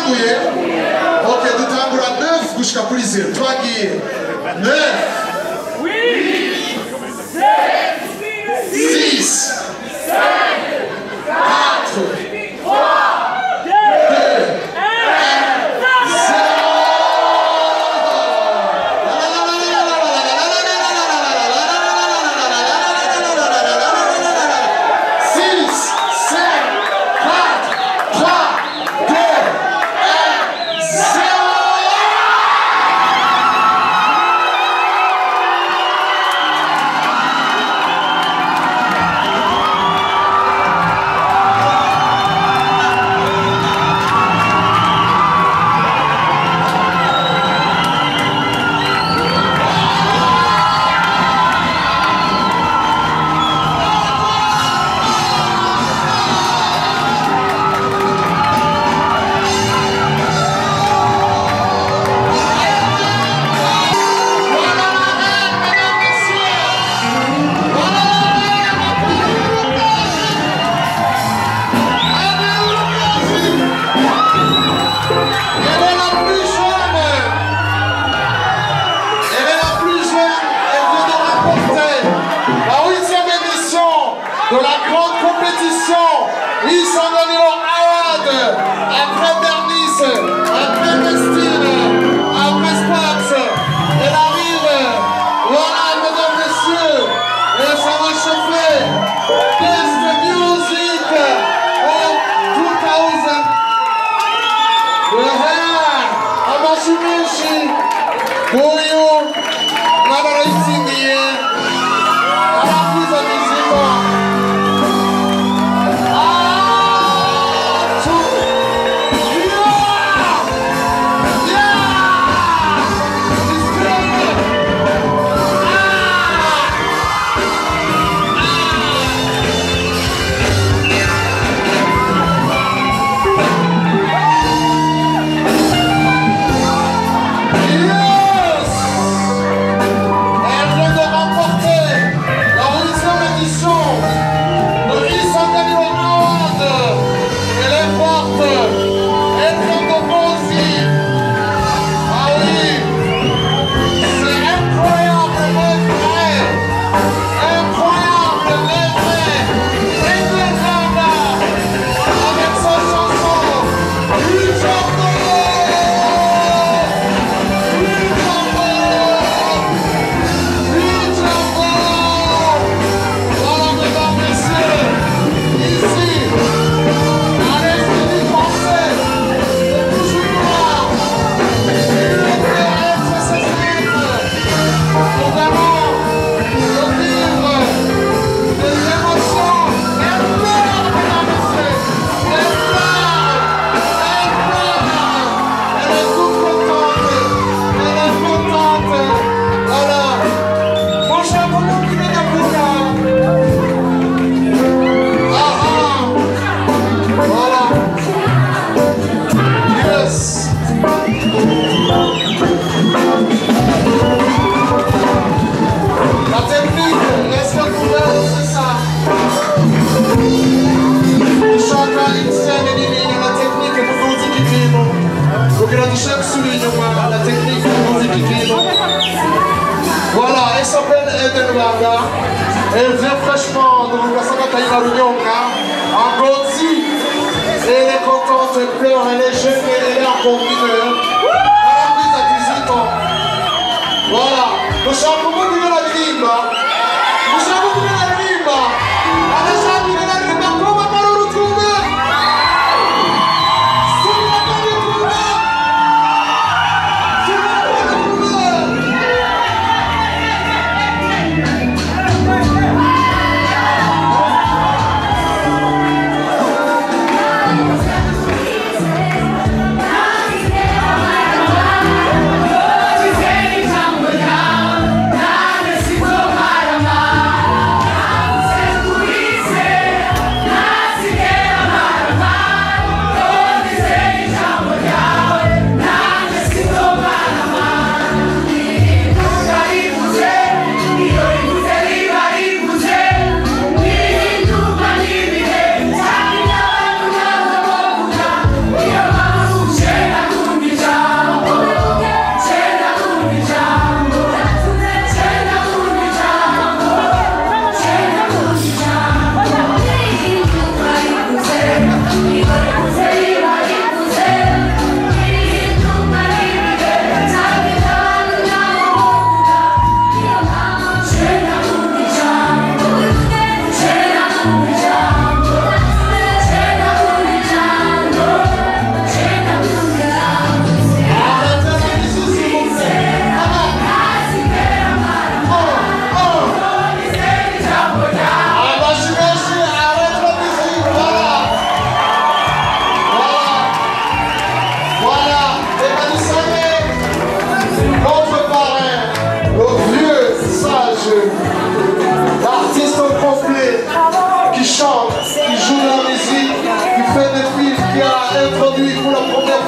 Tanguye. Ok, dutangura 9 gushika kuri 0. Twagiye. 9. 6. 4. 「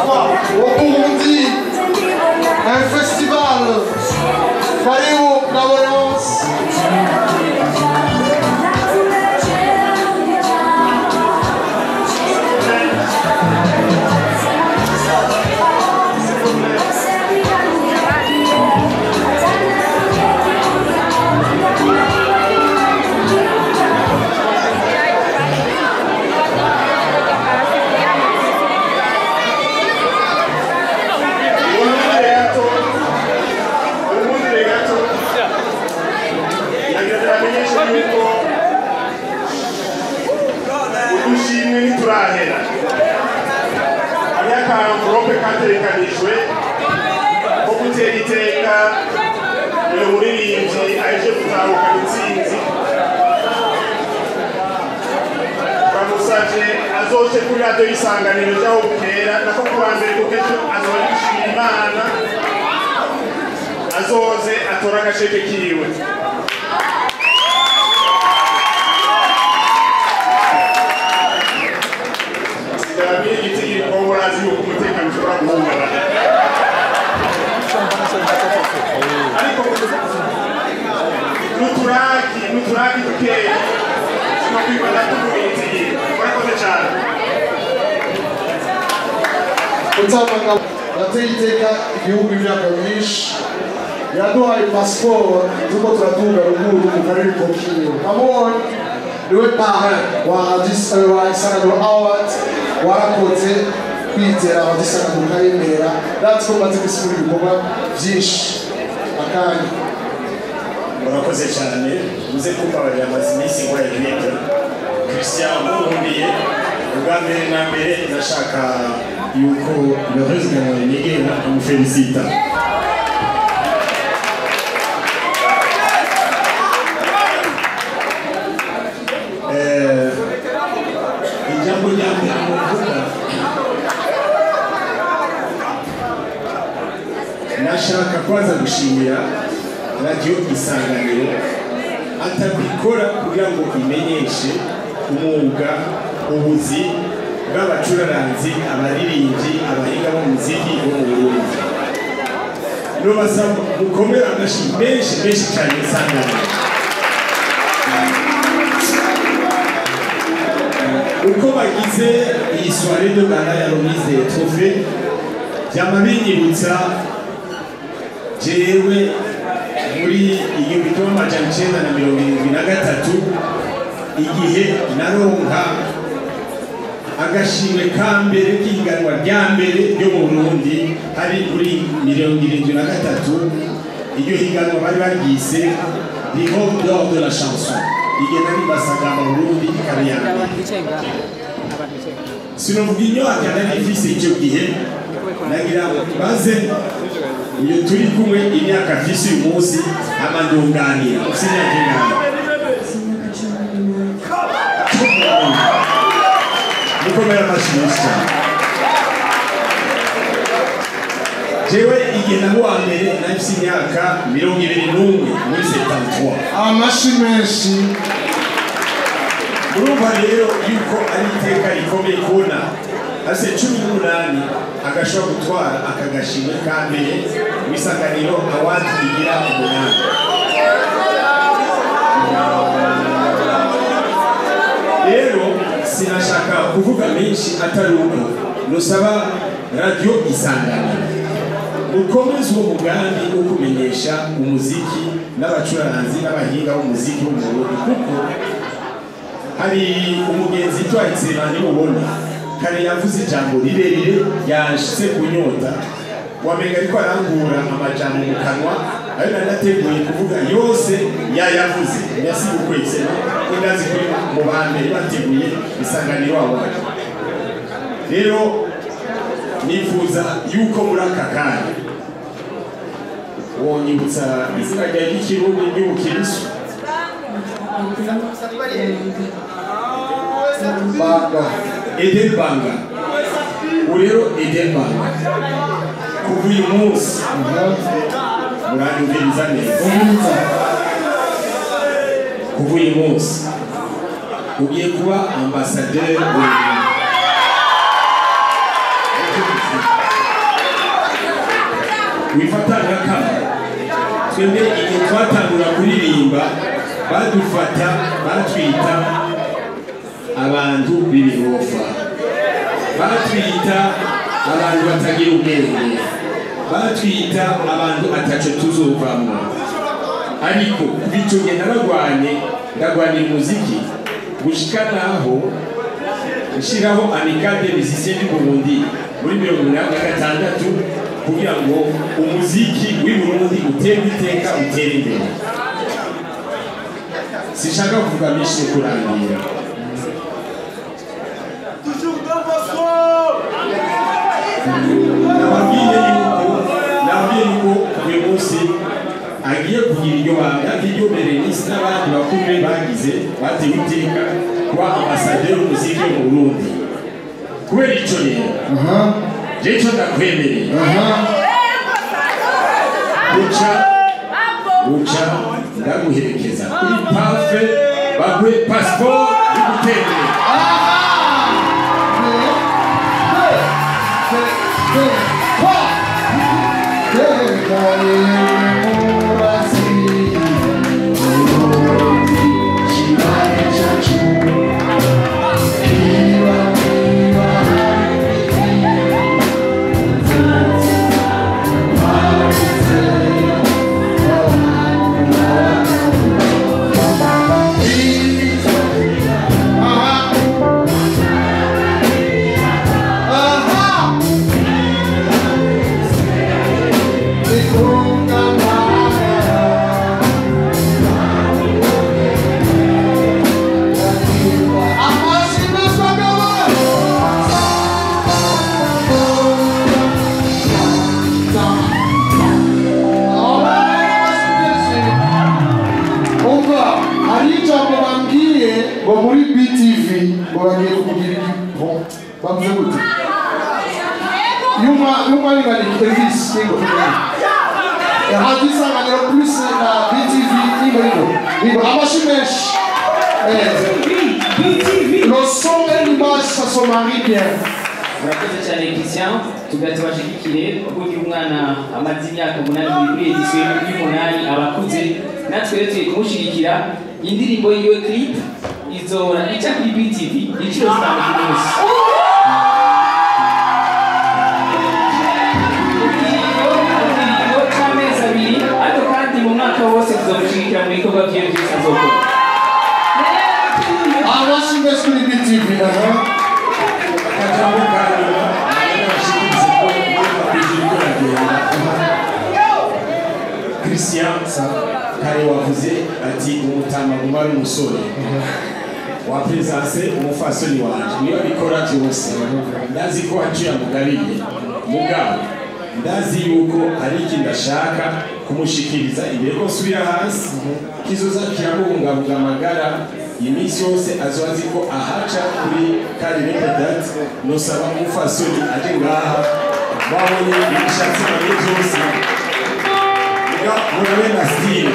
au Burundi, un festival Karibu Gaborance. azoce kuri radio isanganiro ryaho bukera nako kuwa mbere kukejo azorishira Imana azoze atora agasheke kiwe sigarabiye igitigi komurazi yuko umutekano ushobora guhungabana ariko nuturaki tukeye sinokwibaza tukubitigiri urakoze cyane Utamanga yateye iteka igihugu imyaka myinshi yaduhaye pasiporo tuko turatunga ruguru mu karere k'Kivu amubonye niwe parrain wa Isanganiro Awards warakoze kwitera abadisanganiro karemera that's ko maze gusubira ibikorwa byinshi akanya murakoze cyane muze kumbabarira amazimisi ngo yibike Christian Murundiye ubwa mbere na mbere ndashaka yuko le président Nigera amufelicita ijambo ryambere muvuga nashaka kwanza gushimira radio Isanganiro atabikora kugira ngo imenyeshe umwuga ubuzi bw'abacuraranzi abaririmbyi abahinga bo muziki bo mu Burundi no basaba mukomera amashi menshi cyane Isanganiro uko bagize iyi soirée de gala ya remise des trophées byamabinyibutsa jewe muri 1973 igihe naronka agashimwe ka mbere k'ihiganwa rya mbere ryo mu Burundi hari muri 1973 iryo higanwa bari baryise l'Europe d'or de la chanson igena ribasaga mu Burundi kariyana sinovuga inyota nari ifise icyo gihe nagira baze iyo turi kumwe imyaka afise uyu munsi amandunganira usinyakingana mukomera amashimisha jewe igihe nabo wa mbere nafise imyaka 21 muri 73 amashi menshi urumva rero yuko ari iteka rikomeye kubona ase 18 agashobora gutwara akagashimwe ka mbere w'Isanganiro Awards igira umunani rero sinashaka kuvuga menshi atari uko nusaba radio Isanganiro ukomeze uwo mugambi wo kumenyesha umuziki n'abacuraranzi n'abahinga b'umuziki bo mu Burundi kuko hari umugenzi twahitse bandi mubona kare yavuze ijambo rirerire yashitse kunyota wamenga ariko arangura amajambo mu kanwa ayo nanateguye kuvuga yose yayavuze yasiga ukwezi kundazi kuri mu bambere bateguye Isanganiro Awards rero nifuza yuko muri aka kanya wonyibutsa izina rya Kirundi ry'ubukirisu Banga Edenbanga urero Edenbanga kuva uyu munsi muranyumviriza neza kuva uyu munsi ugiye kuba ambasaderi wifatanga kama twebwe igihe twatangura kuririmba badufata batwita abantu b'ibirofa batwita abantu batagira ubwenge batwita abantu ataco tuzovamwo ariko bico nge ndagwanira umuziki gushika naho nshiraho amicale des musiciens du Burundi muri 1986 kugira ngo umuziki w'i Burundi utere iteka utere imbere sishaka kuvuga byinshi kurangira nababwiye yuko uyu munsi agiye kugira iryo banga iryo Berenice n'abandi bakuru be bagize batewe iteka kuba ambasaderi w'umuziki mu Burundi kubera ico rero je ico ndakwemereye uca ndaguherekeza kuri pafe baguhe passport y'ugutembera muri BTV bagiye kugira bavuze gute yuma ingani Elvis ngo hadisa ngani plus na BTV ngo amashimesh BTV le son et l'image ça se marie bien. Murakoze cyane Christian tugatubashikire kuko umwana amaze imyaka 8 muri edition y'umunani abakuze natwe rero tugiye kumushigikira indirimbo yiwe clip izora ica kuri BTV iciro cyane cyose cy'amezi abiri ariko kandi mu mwaka wose tuzamushigikira mu bikorwa byiwe byose azokora abashimesh kuri BTV Christian kare wavuze ati umutama nguma w'umusore wa presence umufasoni wanje niyo bikora byose ndazi ko aciye mugariye mugabo ndazi yuko hari ikindi ashaka kumushikiriza imbere ko subira hasi kizoza kirabungabunga amagara iminsi yose azoazi ko ahaca kuri kari repedat nosaba umufasoni aje ngaha babonye ibishatsi bane byose murabe na style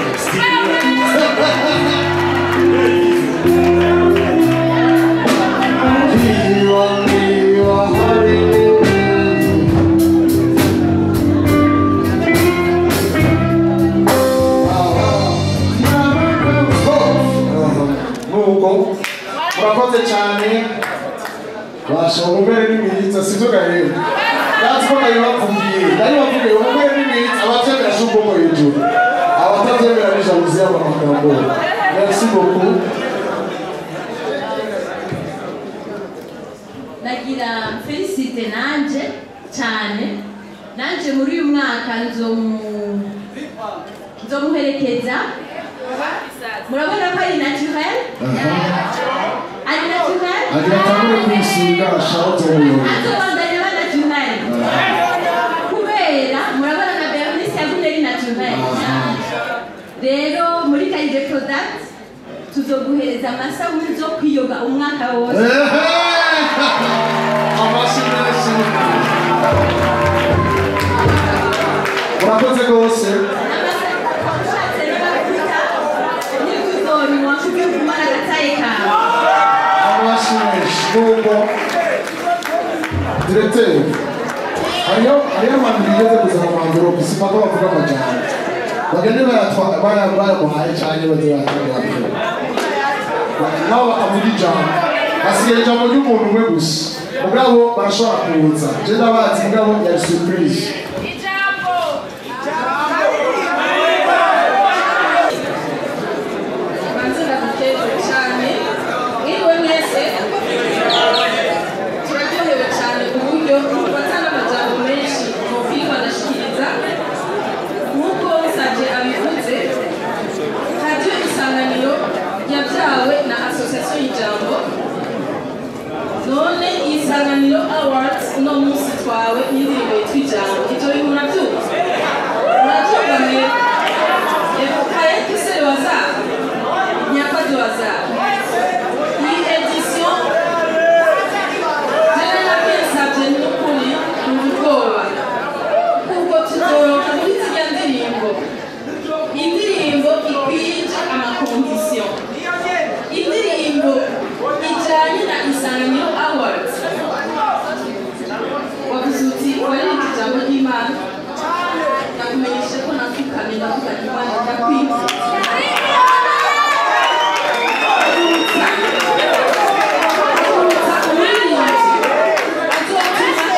murakoze cyane bashobora umubere n'iminitsi sibyo gahera natwe ko ndayibavugiye umubere n'iminitsi abatemera shubwo hejuru abatatemera n'ijabuzi y'amagambo. Merci beaucoup. Nagira felicite nanje cyane nanje muri uyu mwaka nzomuherekeza murabona ko ari naturel ari naturel atangure kwisiga ashaka ubuyobozi azobandanya ba naturel kubera murabona na Bernice yavuze ari naturel rero muri Karide product tuzoguhereza amasabuni zo kwiyoga umwaka wose amashimwe murakoze rwose amashimwe shubwo directeur hariyo abantu bigeze kuzana mu envelope sima ko bavuga amajambo bagende bayamuhaye cyane baze bayatwara nabo bakavuga ijambo hasigaye ijambo ry'umuntu umwe gusa mugabo barashobora kuza je ndabazi mugabo yari surprise none isanganiro awards uno munsi twawe n'indirimbo yitwa ijambo ivyo bintu muravyumva mwe kaye kisere wazaba nyakwazi wazaba iyi edition jene nakwensavye n'ukuri ubwoba kuko tuzoroka muri zirya ndirimbo indirimbo ikwije amakondisiyo indirimbo ijanye na isanganiro awards wavuze uti waririmbye ijambo ry'Imana nakumenyeshe ko nafukamye ndavuga Imana ndakwinze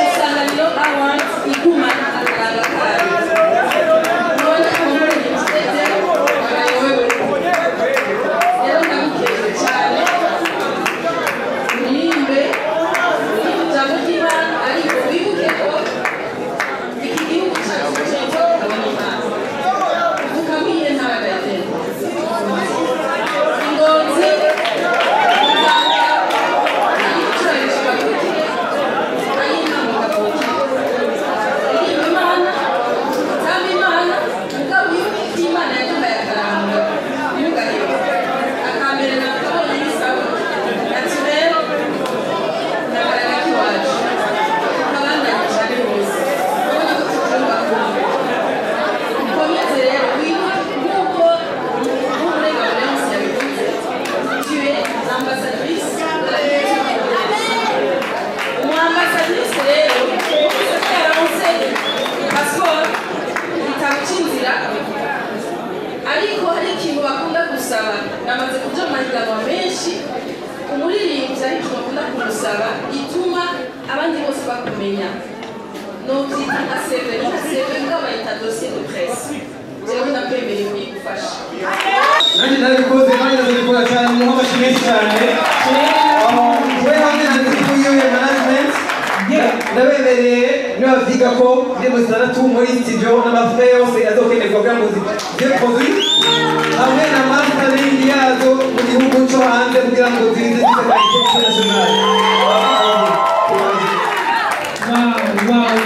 isanganiro awards igumana akaranga kayo none umuririmbyi rero ndagukeze cyane ariko wibuke ko iki gihugu cyacu cyitwa abanyamahanga tukamire n'abagatera ingonzi usanga ayicurarishwa kuki ayinambuka kuki iririmba Imana tamba Imana mugabo wibuke Imana yaduhaye akaranga ntugahebe akambere nakabonye bisaba ati rero nakaranga kiwacu ariko hari ikintu bakunda gusaba namaze kuja mu mahiganwa menshi umuririmbyi ariko bakunda kumusaba ituma abandi bose bakumenya novyita nka seve nga bayita dossier de presse jewe ndakwemereye kuyigufasha nanjye narabikoze nanjye ndabikora cyane muha amashyi menshi cyane we hamwe na timu yiwe management ndabemereye nibavyiga ko indirimbo zitandatu muri studio n'amafure yose azokenerwa kugira ngo zibe produit hamwe na mastering yazo mu gihugu cyo hanze kugira ngo zize zize qualité internationale.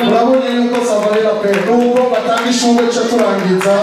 urabonye yuko savarira pe nubwo batanga ishuri cyo turangiza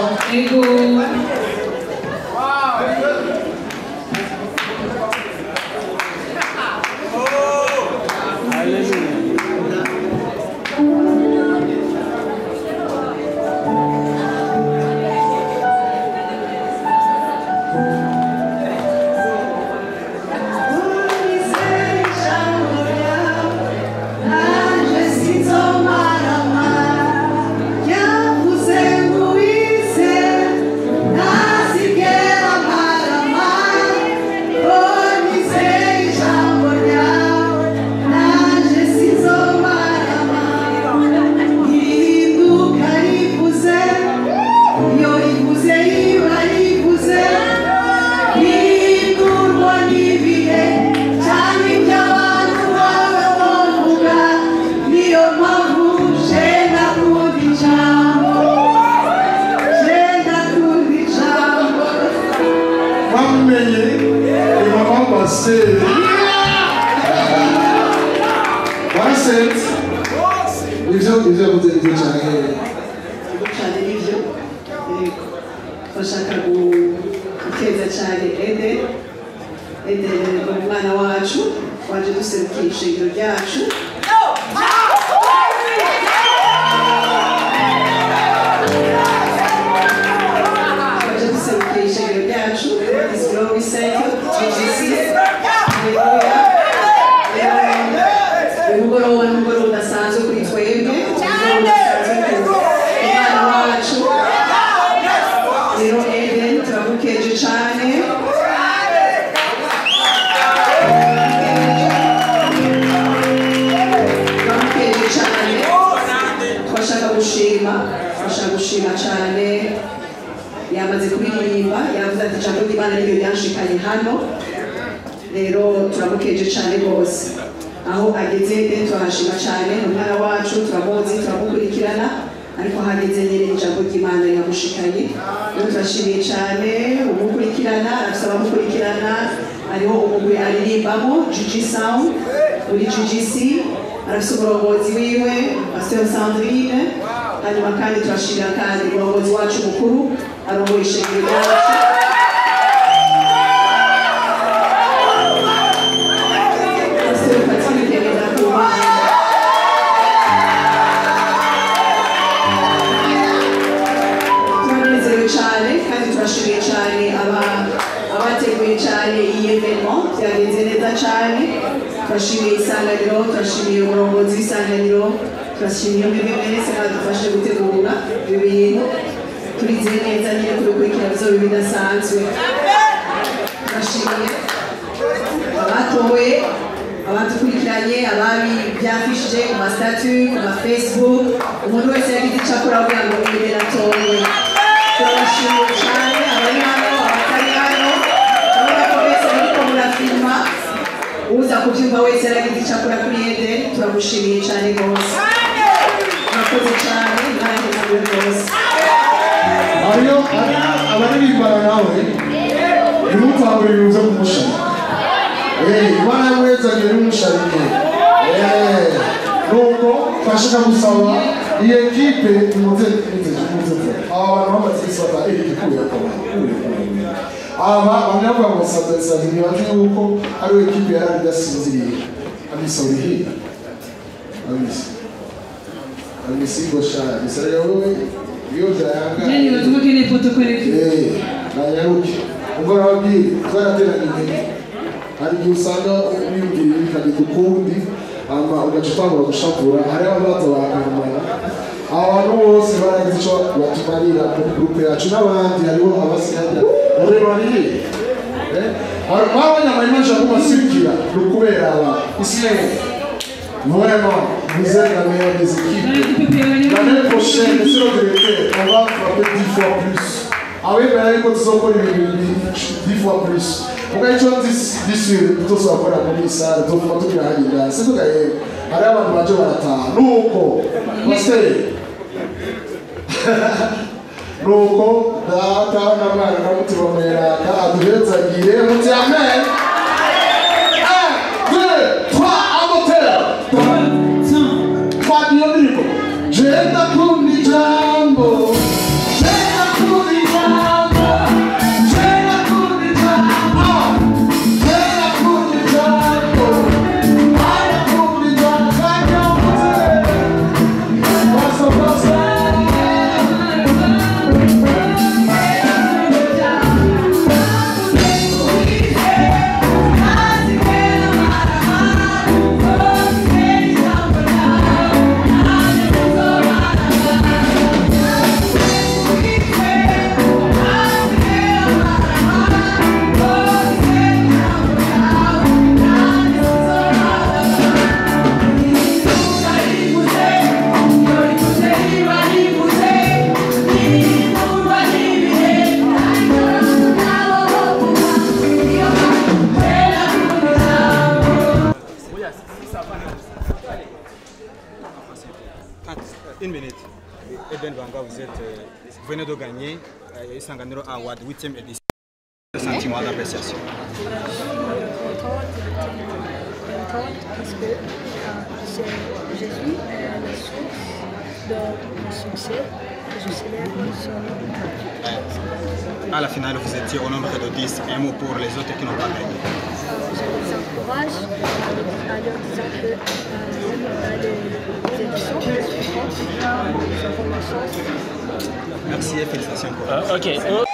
bashaka guteza cyane Ede umwana wacu waje duserukira ishingiro ryacu waje duserukira ishingiro ryacu isiro biseke umugoroba udasanzwe kuri twebwe kuririmba yavuze ati ijambo ry'Imana niryo ryanshikanye hano rero turamukeje cyane rwose aho ageze turahashima cyane umwana wacu turamuzi turamukurikirana ariko hageze nyine ijambo ry'Imana ryamushikanye rero turashimiye cyane umukurikirana afite abamukurikirana hariho umugwi aririmbamo Gigi Sound muri GGC arafite umurongozi wiwe Pastor Sandrine hanyuma kandi turashimira kandi umurongozi wacu mukuru arongoye ishengero ryacu Pastor Patrick Ngendakumana turanezerewe cyane kandi turashimiye cyane abateguye cyane iyi evenement byagenze neza cyane turashimiye isanganiro turashimiye umurongozi w'isanganiro turashimiye mwebwe mwese badufashe gutegura ibi bintu turizeye neza nyine kubikurikira bizoba bidasanzwe turashimiye abatowe abadukurikiranye ababi byafishije ku masitatu ku mafacebook umuntu wese yagize icyo akora kugira ngo mwirinde atowe turabashimiye cyane abari hano abatari hano urabona ko wese ariko murafilma uza kubyumva wese yaragize icyo akora kuri Eden turamushimiye cyane rwose murakoze cyane nanjye ntabwo rwose hariyo abaririmbana nawe ntimutangure ibintu byo kumusharika Imana yamwezanye n'umusharike nuko twashaka gusaba iyi ekipe imuze aba bantu bamaze gusaba igikuye aba bamwe ngo sabasazi ntibaje yuko ari ekipe yari idasinziriye amisorihira amisi gosha misara wewe iyo byanga Jenny batuma kene protocole nanyaruke ubwo nababwiye twarateranye hari igihe usanga wiyumvira bikagenda ukundi ugaca utangura gushakura hariho abatabakamara abantu bose baragize icyo batumarira muri gurupe yacu n'abandi hariho abasigaye urebariye babonye amahema nshaka kumasirikira ni ukubera aba isirere vraiment vous êtes la meilleure des équipes l'année prochaine monsieur le directeur on va frapper 10 fois plus avec la écoute zokora ibintu 10 fois plus ugacho disire tutosakora muri sare tofuma tubyahagenda siko gaye hari abantu baje barataha nuko bose nuko data n'abana n'umutima mweraka aduhezagire muti amen 1 2 3 amoteur Fabio Drigo Jenda kundi jambo Jenda kundi jambo Jenda kundi jambo Jenda kundi jambo Jenda kundi jambo Passa passa Une minute. Eden Banga, vous venez de gagner Isanganiro Award 8e édition. Le sentiment d'appréciation. Parce que je suis la source de mon succès. Je célèbre son nom. À la finale, vous étiez au nombre de 10. Un mot pour les autres qui n'ont pas gagné. Je les encourage en leur disant que dans les éditions suivantes, nous aurons la chance. Merci et félicitations.